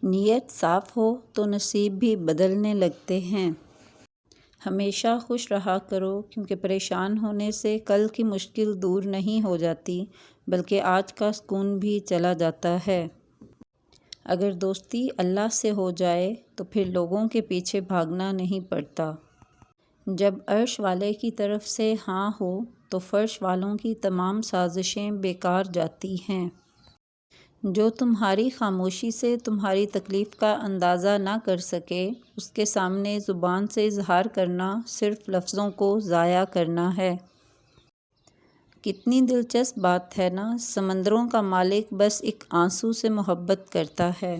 نیت صاف ہو تو نصیب بھی بدلنے لگتے ہیں۔ ہمیشہ خوش رہا کرو، کیونکہ پریشان ہونے سے کل کی مشکل دور نہیں ہو جاتی بلکہ آج کا سکون بھی چلا جاتا ہے۔ اگر دوستی اللہ سے ہو جائے تو پھر لوگوں کے پیچھے بھاگنا نہیں پڑتا۔ جب عرش والے کی طرف سے ہاں ہو تو فرش والوں کی تمام سازشیں بیکار جاتی ہیں۔ جو تمہاری خاموشی سے تمہاری تکلیف کا اندازہ نہ کر سکے، اس کے سامنے زبان سے اظہار کرنا صرف لفظوں کو ضائع کرنا ہے۔ کتنی دلچسپ بات ہے نا، سمندروں کا مالک بس ایک آنسو سے محبت کرتا ہے۔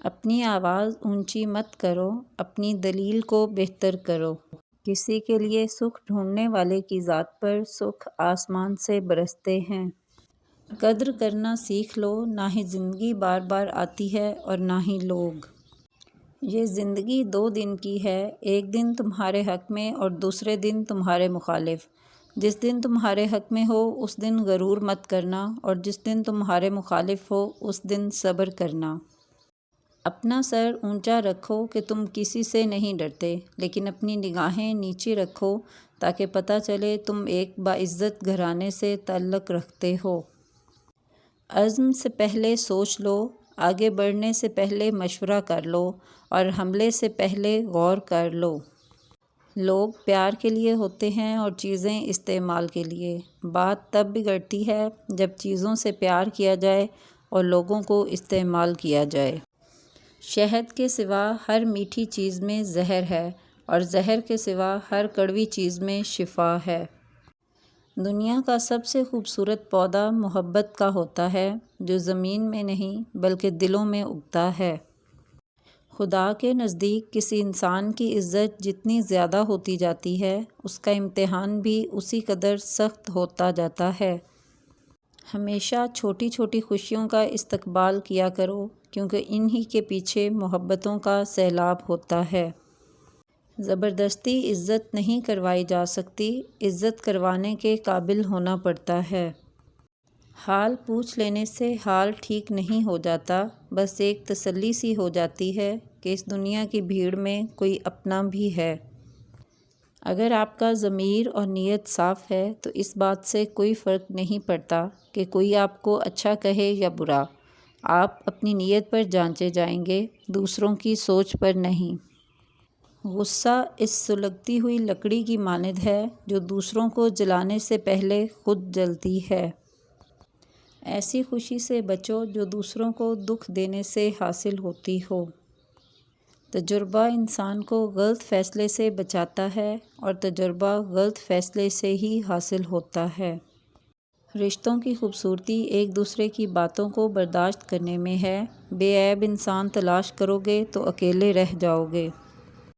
اپنی آواز اونچی مت کرو، اپنی دلیل کو بہتر کرو۔ کسی کے لیے سکھ ڈھونڈنے والے کی ذات پر سکھ آسمان سے برستے ہیں۔ قدر کرنا سیکھ لو، نہ ہی زندگی بار بار آتی ہے اور نہ ہی لوگ۔ یہ زندگی 2 دن کی ہے، ایک دن تمہارے حق میں اور دوسرے دن تمہارے مخالف۔ جس دن تمہارے حق میں ہو اس دن غرور مت کرنا، اور جس دن تمہارے مخالف ہو اس دن صبر کرنا۔ اپنا سر اونچا رکھو کہ تم کسی سے نہیں ڈرتے، لیکن اپنی نگاہیں نیچے رکھو تاکہ پتہ چلے تم ایک باعزت گھرانے سے تعلق رکھتے ہو۔ عزم سے پہلے سوچ لو، آگے بڑھنے سے پہلے مشورہ کر لو، اور حملے سے پہلے غور کر لو۔ لوگ پیار کے لیے ہوتے ہیں اور چیزیں استعمال کے لیے۔ بات تب بگڑتی ہے جب چیزوں سے پیار کیا جائے اور لوگوں کو استعمال کیا جائے۔ شہد کے سوا ہر میٹھی چیز میں زہر ہے، اور زہر کے سوا ہر کڑوی چیز میں شفا ہے۔ دنیا کا سب سے خوبصورت پودا محبت کا ہوتا ہے، جو زمین میں نہیں بلکہ دلوں میں اگتا ہے۔ خدا کے نزدیک کسی انسان کی عزت جتنی زیادہ ہوتی جاتی ہے، اس کا امتحان بھی اسی قدر سخت ہوتا جاتا ہے۔ ہمیشہ چھوٹی چھوٹی خوشیوں کا استقبال کیا کرو، کیونکہ انہی کے پیچھے محبتوں کا سیلاب ہوتا ہے۔ زبردستی عزت نہیں کروائی جا سکتی، عزت کروانے کے قابل ہونا پڑتا ہے۔ حال پوچھ لینے سے حال ٹھیک نہیں ہو جاتا، بس ایک تسلی سی ہو جاتی ہے کہ اس دنیا کی بھیڑ میں کوئی اپنا بھی ہے۔ اگر آپ کا ضمیر اور نیت صاف ہے تو اس بات سے کوئی فرق نہیں پڑتا کہ کوئی آپ کو اچھا کہے یا برا۔ آپ اپنی نیت پر جانچے جائیں گے، دوسروں کی سوچ پر نہیں۔ غصہ اس سلگتی ہوئی لکڑی کی مانند ہے جو دوسروں کو جلانے سے پہلے خود جلتی ہے۔ ایسی خوشی سے بچو جو دوسروں کو دکھ دینے سے حاصل ہوتی ہو۔ تجربہ انسان کو غلط فیصلے سے بچاتا ہے، اور تجربہ غلط فیصلے سے ہی حاصل ہوتا ہے۔ رشتوں کی خوبصورتی ایک دوسرے کی باتوں کو برداشت کرنے میں ہے۔ بے عیب انسان تلاش کرو گے تو اکیلے رہ جاؤ گے۔